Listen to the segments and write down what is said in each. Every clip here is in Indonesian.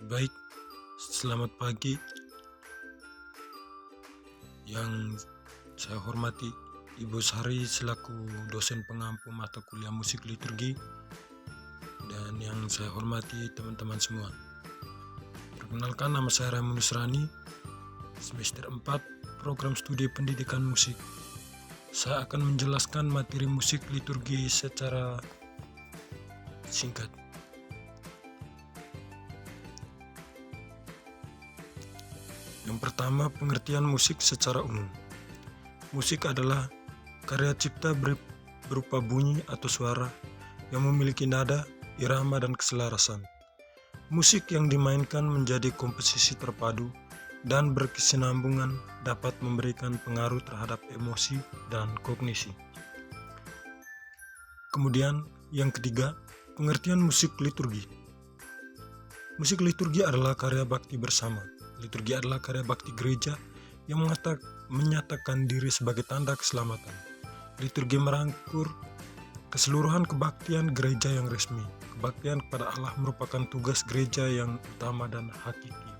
Baik, selamat pagi. Yang saya hormati Ibu Sari selaku dosen pengampu mata kuliah musik liturgi, dan yang saya hormati teman-teman semua. Perkenalkan, nama saya Raimunus Rani, semester 4, program studi pendidikan musik. Saya akan menjelaskan materi musik liturgi secara singkat. Yang pertama, pengertian musik secara umum. Musik adalah karya cipta berupa bunyi atau suara yang memiliki nada, irama, dan keselarasan. Musik yang dimainkan menjadi komposisi terpadu dan berkesinambungan dapat memberikan pengaruh terhadap emosi dan kognisi. Kemudian, yang ketiga, pengertian musik liturgi. Musik liturgi adalah karya bakti bersama. Liturgi adalah karya bakti gereja yang menyatakan diri sebagai tanda keselamatan. Liturgi merangkul keseluruhan kebaktian gereja yang resmi. Kebaktian kepada Allah merupakan tugas gereja yang utama dan hakiki.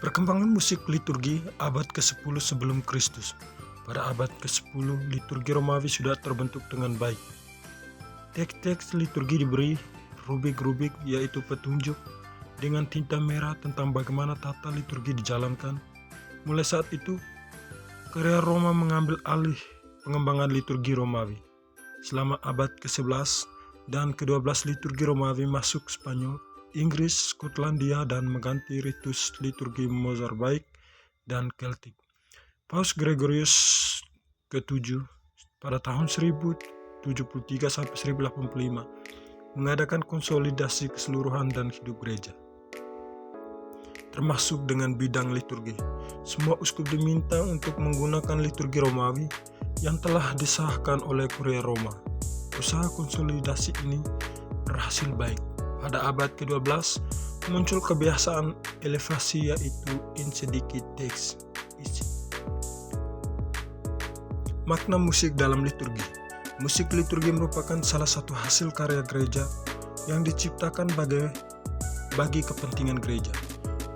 Perkembangan musik liturgi abad ke-10 sebelum Kristus. Pada abad ke-10, liturgi Romawi sudah terbentuk dengan baik. Teks-teks liturgi diberi rubrik-rubrik, yaitu petunjuk dengan tinta merah tentang bagaimana tata liturgi dijalankan. Mulai saat itu, karya Roma mengambil alih pengembangan liturgi Romawi. Selama abad ke-11 dan ke-12, liturgi Romawi masuk Spanyol, Inggris, Skotlandia, dan mengganti ritus liturgi Mozaik dan Keltik. Paus Gregorius ke-7 pada tahun 1073-1085 mengadakan konsolidasi keseluruhan dan hidup gereja, termasuk dengan bidang liturgi. Semua uskup diminta untuk menggunakan liturgi Romawi yang telah disahkan oleh Kuria Roma. Usaha konsolidasi ini berhasil baik. Pada abad ke-12 muncul kebiasaan elevasi, yaitu in sedikit teks isi. Makna musik dalam liturgi. Musik liturgi merupakan salah satu hasil karya gereja yang diciptakan bagi kepentingan gereja.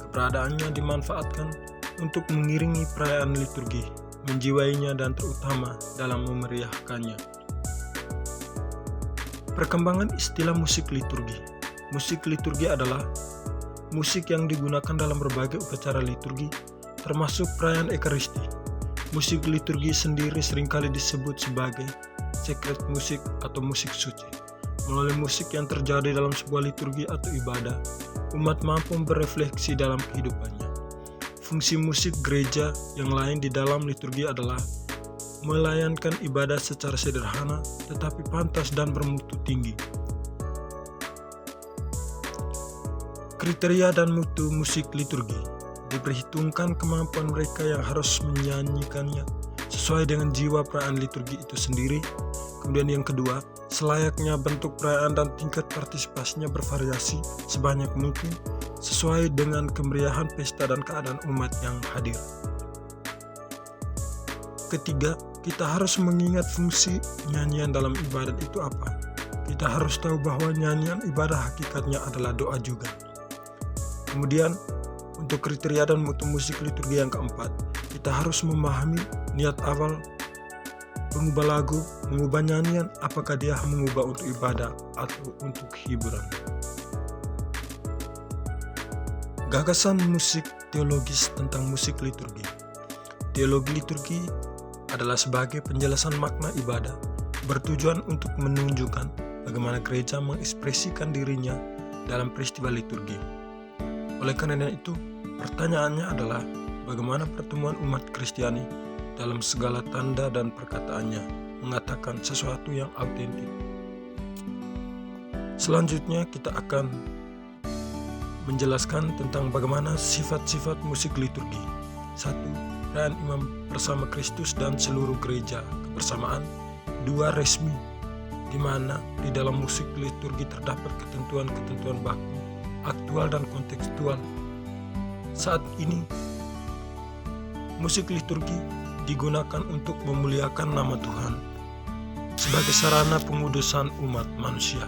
Keberadaannya dimanfaatkan untuk mengiringi perayaan liturgi, menjiwainya, dan terutama dalam memeriahkannya. Perkembangan istilah musik liturgi. Musik liturgi adalah musik yang digunakan dalam berbagai upacara liturgi, termasuk perayaan Ekaristi. Musik liturgi sendiri seringkali disebut sebagai sacred musik atau musik suci. Melalui musik yang terjadi dalam sebuah liturgi atau ibadah, umat mampu berefleksi dalam kehidupannya. Fungsi musik gereja yang lain di dalam liturgi adalah melayankan ibadah secara sederhana tetapi pantas dan bermutu tinggi. Kriteria dan mutu musik liturgi. Diperhitungkan kemampuan mereka yang harus menyanyikannya sesuai dengan jiwa perayaan liturgi itu sendiri. Kemudian yang kedua, selayaknya bentuk perayaan dan tingkat partisipasinya bervariasi sebanyak mungkin sesuai dengan kemeriahan pesta dan keadaan umat yang hadir. Ketiga, kita harus mengingat fungsi nyanyian dalam ibadat itu apa. Kita harus tahu bahwa nyanyian ibadah hakikatnya adalah doa juga. Kemudian, untuk kriteria dan mutu musik liturgi yang keempat, kita harus memahami niat awal pengubah lagu, mengubah nyanyian, apakah dia mengubah untuk ibadah atau untuk hiburan. Gagasan musik teologis tentang musik liturgi. Teologi liturgi adalah sebagai penjelasan makna ibadah, bertujuan untuk menunjukkan bagaimana gereja mengekspresikan dirinya dalam peristiwa liturgi. Oleh karena itu, pertanyaannya adalah bagaimana pertemuan umat Kristiani dalam segala tanda dan perkataannya mengatakan sesuatu yang autentik. Selanjutnya kita akan menjelaskan tentang bagaimana sifat-sifat musik liturgi. 1. Perayaan imam bersama Kristus dan seluruh gereja kebersamaan. 2. Resmi, di mana di dalam musik liturgi terdapat ketentuan-ketentuan baku, aktual dan kontekstual. Saat ini, musik liturgi digunakan untuk memuliakan nama Tuhan. sebagai sarana pengudusan umat manusia.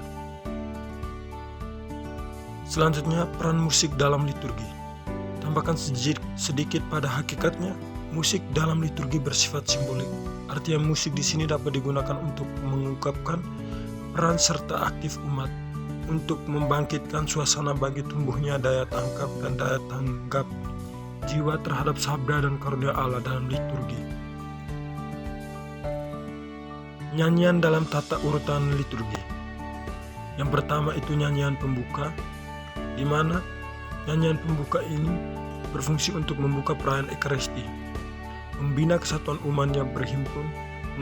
Selanjutnya, peran musik dalam liturgi. Tambahkan sedikit pada hakikatnya, musik dalam liturgi bersifat simbolik. Artinya musik di sini dapat digunakan untuk mengungkapkan peran serta aktif umat untuk membangkitkan suasana bagi tumbuhnya daya tangkap dan daya tanggap jiwa terhadap sabda dan karunia Allah dalam liturgi. Nyanyian dalam tata urutan liturgi. Yang pertama itu nyanyian pembuka, di mana nyanyian pembuka ini berfungsi untuk membuka perayaan Ekaristi, membina kesatuan umat yang berhimpun,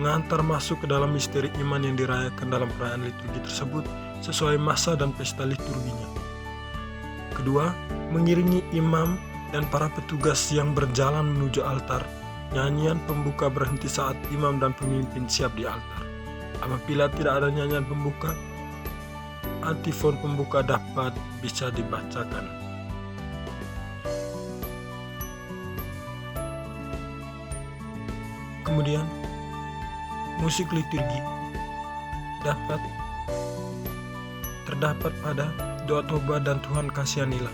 mengantar masuk ke dalam misteri iman yang dirayakan dalam perayaan liturgi tersebut sesuai masa dan pesta liturginya. Kedua, mengiringi imam dan para petugas yang berjalan menuju altar. Nyanyian pembuka berhenti saat imam dan pemimpin siap di altar. Apabila tidak ada nyanyian pembuka, antifon pembuka bisa dibacakan. Kemudian, musik liturgi terdapat pada doa toba dan Tuhan kasihanilah.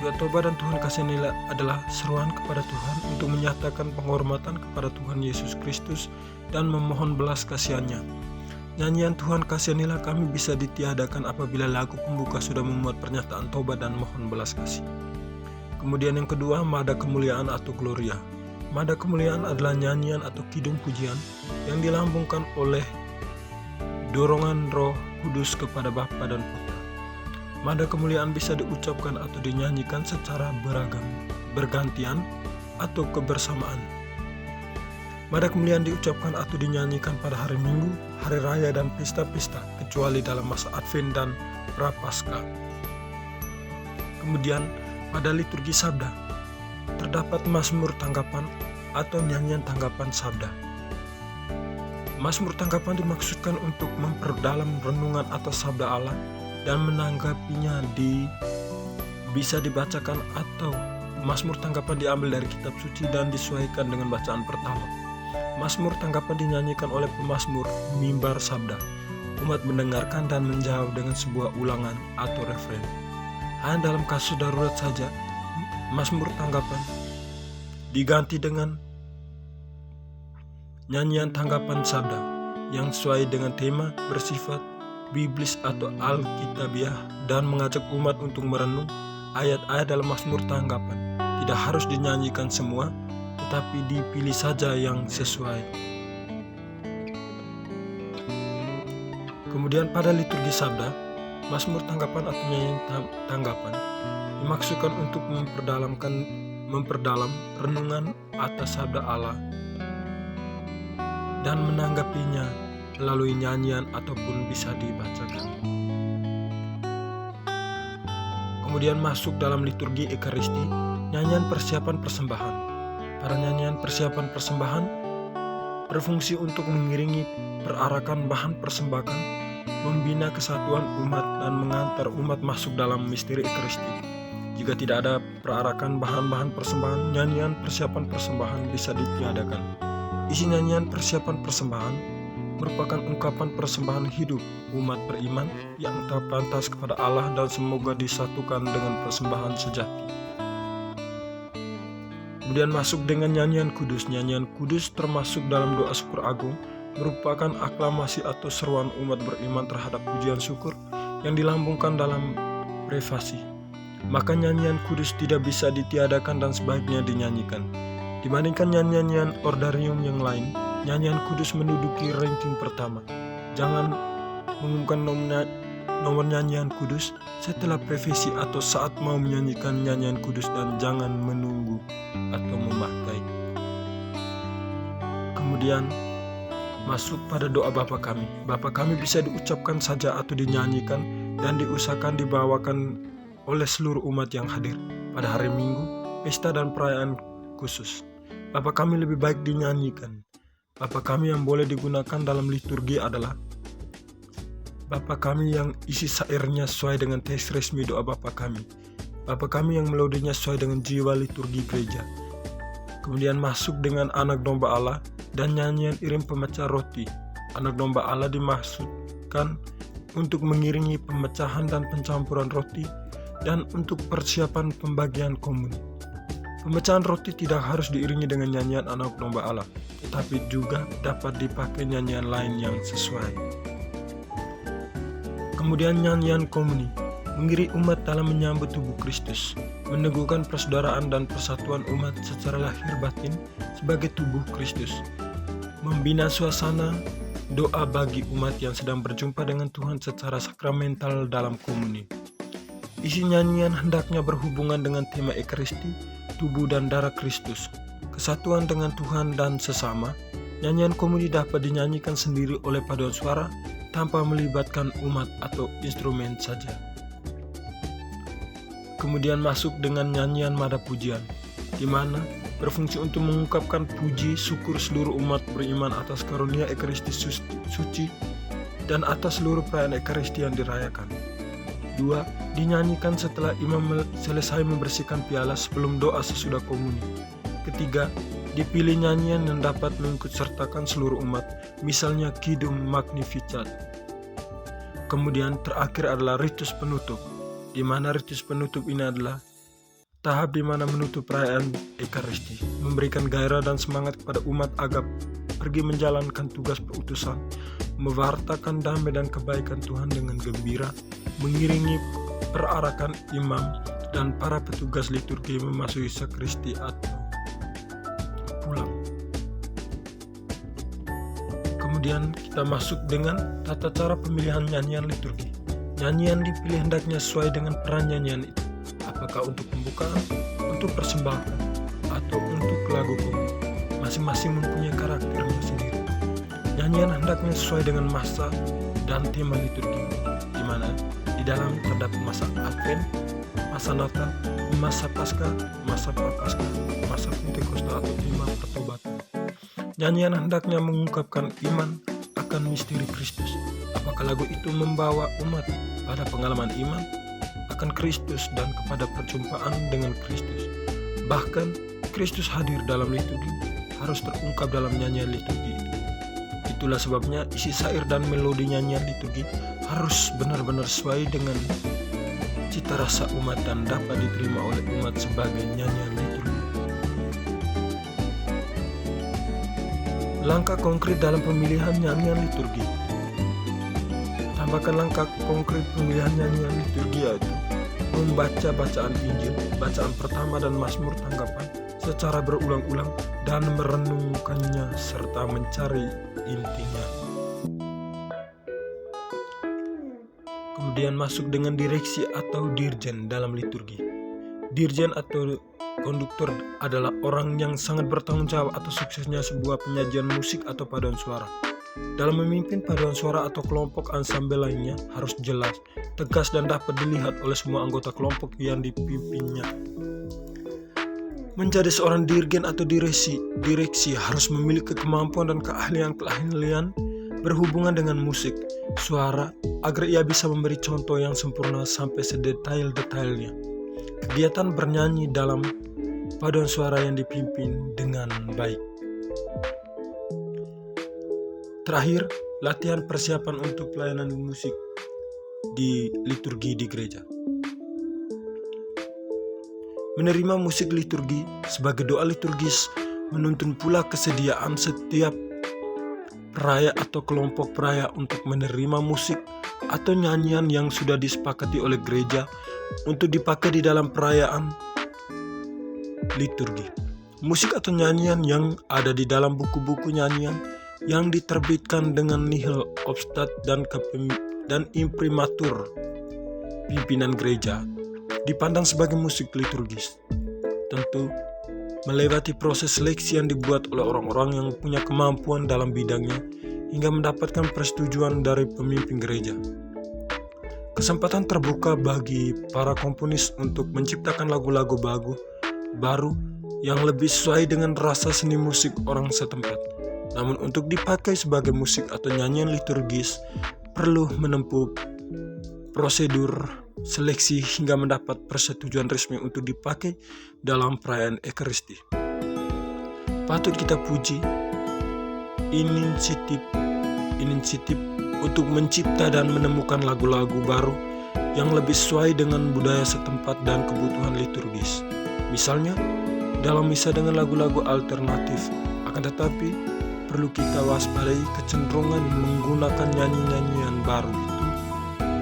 Doa toba dan Tuhan kasihanilah adalah seruan kepada Tuhan untuk menyatakan penghormatan kepada Tuhan Yesus Kristus dan memohon belas kasihannya. Nyanyian Tuhan kasihanilah kami bisa ditiadakan apabila lagu pembuka sudah memuat pernyataan toba dan mohon belas kasih. Kemudian yang kedua, Mada Kemuliaan atau Gloria. Mada Kemuliaan adalah nyanyian atau kidung pujian yang dilambungkan oleh dorongan Roh Kudus kepada Bapa dan Putra. Mada Kemuliaan bisa diucapkan atau dinyanyikan secara beragam, bergantian, atau kebersamaan. Mada Kemuliaan diucapkan atau dinyanyikan pada hari Minggu, hari raya, dan pesta-pesta, kecuali dalam masa Advent dan Prapaskah. Kemudian, pada liturgi sabda, terdapat Mazmur tanggapan atau nyanyian tanggapan sabda. Mazmur tanggapan dimaksudkan untuk memperdalam renungan atas sabda Allah dan menanggapinya bisa dibacakan, atau Mazmur tanggapan diambil dari kitab suci dan disesuaikan dengan bacaan pertama. Mazmur tanggapan dinyanyikan oleh pemazmur mimbar sabda. Umat mendengarkan dan menjawab dengan sebuah ulangan atau refren. Hanya dalam kasus darurat saja, Mazmur tanggapan diganti dengan nyanyian tanggapan sabda yang sesuai dengan tema bersifat biblis atau alkitabiah dan mengajak umat untuk merenung ayat-ayat dalam Mazmur tanggapan. Tidak harus dinyanyikan semua, tetapi dipilih saja yang sesuai. Kemudian pada liturgi sabda, Mazmur tanggapan atau nyanyian tanggapan dimaksudkan untuk memperdalam renungan atas sabda Allah dan menanggapinya melalui nyanyian ataupun bisa dibacakan. Kemudian masuk dalam liturgi Ekaristi, nyanyian persiapan persembahan. Para nyanyian persiapan persembahan berfungsi untuk mengiringi perarakan bahan persembahan, membina kesatuan umat dan mengantar umat masuk dalam misteri Ekaristi. Jika tidak ada perarakan bahan-bahan persembahan, nyanyian persiapan persembahan bisa ditiadakan. Isi nyanyian persiapan persembahan merupakan ungkapan persembahan hidup umat beriman yang tak pantas kepada Allah dan semoga disatukan dengan persembahan sejati. Kemudian masuk dengan nyanyian kudus. Nyanyian kudus termasuk dalam doa syukur agung, merupakan aklamasi atau seruan umat beriman terhadap pujian syukur yang dilambungkan dalam prefasi. Maka nyanyian kudus tidak bisa ditiadakan dan sebaiknya dinyanyikan. Dibandingkan nyanyian ordarium yang lain, nyanyian kudus menduduki ranking pertama. Jangan mengumumkan nomor nyanyian kudus setelah prefasi atau saat mau menyanyikan nyanyian kudus, dan jangan menunggu atau memakai. Kemudian masuk pada doa Bapa Kami. Bapa Kami bisa diucapkan saja atau dinyanyikan dan diusahakan dibawakan oleh seluruh umat yang hadir pada hari Minggu, pesta dan perayaan khusus. Bapa Kami lebih baik dinyanyikan. Bapa Kami yang boleh digunakan dalam liturgi adalah Bapa Kami yang isi syairnya sesuai dengan teks resmi doa Bapa Kami. Bapa Kami yang melodinya sesuai dengan jiwa liturgi gereja. Kemudian masuk dengan anak domba Allah dan nyanyian iring pemecah roti. Anak domba Allah dimaksudkan untuk mengiringi pemecahan dan pencampuran roti dan untuk persiapan pembagian komuni. Pemecahan roti tidak harus diiringi dengan nyanyian anak domba Allah, tetapi juga dapat dipakai nyanyian lain yang sesuai. Kemudian nyanyian komuni, mengiring umat dalam menyambut tubuh Kristus, meneguhkan persaudaraan dan persatuan umat secara lahir batin sebagai tubuh Kristus, membina suasana doa bagi umat yang sedang berjumpa dengan Tuhan secara sakramental dalam komuni. Isi nyanyian hendaknya berhubungan dengan tema Ekaristi, tubuh dan darah Kristus, kesatuan dengan Tuhan dan sesama. Nyanyian komuni dapat dinyanyikan sendiri oleh paduan suara tanpa melibatkan umat atau instrumen saja. Kemudian masuk dengan nyanyian mada pujian, di mana berfungsi untuk mengungkapkan puji syukur seluruh umat beriman atas karunia Ekaristi suci dan atas seluruh perayaan Ekaristi yang dirayakan. 2. Dinyanyikan setelah imam selesai membersihkan piala sebelum doa sesudah komuni. 3. Dipilih nyanyian yang dapat mengikutsertakan seluruh umat, misalnya Kidum Magnificat. Kemudian terakhir adalah ritus penutup, di mana ritus penutup ini adalah tahap di mana menutup perayaan Ekaristi, memberikan gairah dan semangat kepada umat agar pergi menjalankan tugas perutusan, mewartakan damai dan kebaikan Tuhan dengan gembira, mengiringi perarakan imam dan para petugas liturgi memasuki sakristi atau pulang. Kemudian kita masuk dengan tata cara pemilihan nyanyian liturgi. Nyanyian dipilih hendaknya sesuai dengan peran nyanyian itu, apakah untuk pembukaan, untuk persembahan, atau untuk lagu komuni. Masing-masing mempunyai karakternya sendiri. Nyanyian hendaknya sesuai dengan masa dan tema liturgi, di mana di dalam terdapat masa Advent, masa Natal, masa Paskah, masa Prapaskah, masa Pentakosta atau tema pertobatan. Nyanyian hendaknya mengungkapkan iman akan misteri Kristus. Apakah lagu itu membawa umat pada pengalaman iman akan Kristus dan kepada perjumpaan dengan Kristus. Bahkan Kristus hadir dalam liturgi harus terungkap dalam nyanyian liturgi itu. Itulah sebabnya isi syair dan melodi nyanyian liturgi harus benar-benar sesuai dengan cita rasa umat dan dapat diterima oleh umat sebagai nyanyian liturgi. Langkah konkret dalam pemilihan nyanyian liturgi. Tambahkan langkah konkret pemilihan nyanyian liturgi yaitu membaca bacaan Injil, bacaan pertama dan Mazmur tanggapan secara berulang-ulang dan merenungkannya serta mencari intinya. Kemudian masuk dengan direksi atau dirjen dalam liturgi. Dirjen atau konduktor adalah orang yang sangat bertanggung jawab atas suksesnya sebuah penyajian musik atau paduan suara. Dalam memimpin paduan suara atau kelompok ansambel lainnya harus jelas, tegas dan dapat dilihat oleh semua anggota kelompok yang dipimpinnya. Menjadi seorang dirgen atau direksi harus memiliki kemampuan dan keahlian berhubungan dengan musik, suara, agar ia bisa memberi contoh yang sempurna sampai sedetail-detailnya. Kegiatan bernyanyi dalam paduan suara yang dipimpin dengan baik. Terakhir, latihan persiapan untuk pelayanan musik di liturgi di gereja. Menerima musik liturgi sebagai doa liturgis menuntun pula kesediaan setiap peraya atau kelompok peraya untuk menerima musik atau nyanyian yang sudah disepakati oleh gereja untuk dipakai di dalam perayaan liturgi. Musik atau nyanyian yang ada di dalam buku-buku nyanyian yang diterbitkan dengan nihil obstat dan imprimatur pimpinan gereja dipandang sebagai musik liturgis. Tentu melewati proses seleksi yang dibuat oleh orang-orang yang punya kemampuan dalam bidangnya hingga mendapatkan persetujuan dari pemimpin gereja. Kesempatan terbuka bagi para komponis untuk menciptakan lagu-lagu baru yang lebih sesuai dengan rasa seni musik orang setempat. Namun untuk dipakai sebagai musik atau nyanyian liturgis perlu menempuh prosedur seleksi hingga mendapat persetujuan resmi untuk dipakai dalam perayaan Ekaristi. Patut kita puji inisiatif untuk mencipta dan menemukan lagu-lagu baru yang lebih sesuai dengan budaya setempat dan kebutuhan liturgis. Misalnya, dalam misa dengan lagu-lagu alternatif, akan tetapi perlu kita waspadai kecenderungan menggunakan nyanyi-nyanyian baru itu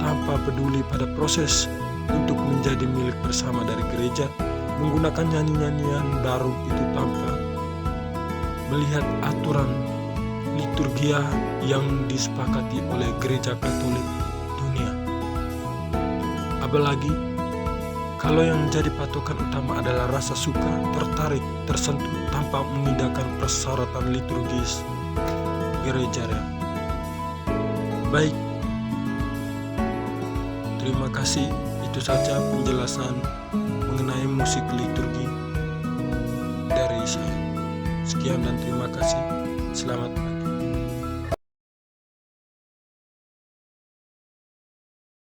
tanpa peduli pada proses untuk menjadi milik bersama dari gereja, menggunakan nyanyi-nyanyian baru itu tanpa melihat aturan liturgia yang disepakati oleh Gereja Katolik dunia. Apalagi kalau yang menjadi patokan utama adalah rasa suka, tertarik, tersentuh tanpa mengindahkan persyaratan liturgis gereja. Baik, terima kasih. Itu saja penjelasan mengenai musik liturgi dari saya. Sekian dan terima kasih. Selamat pagi.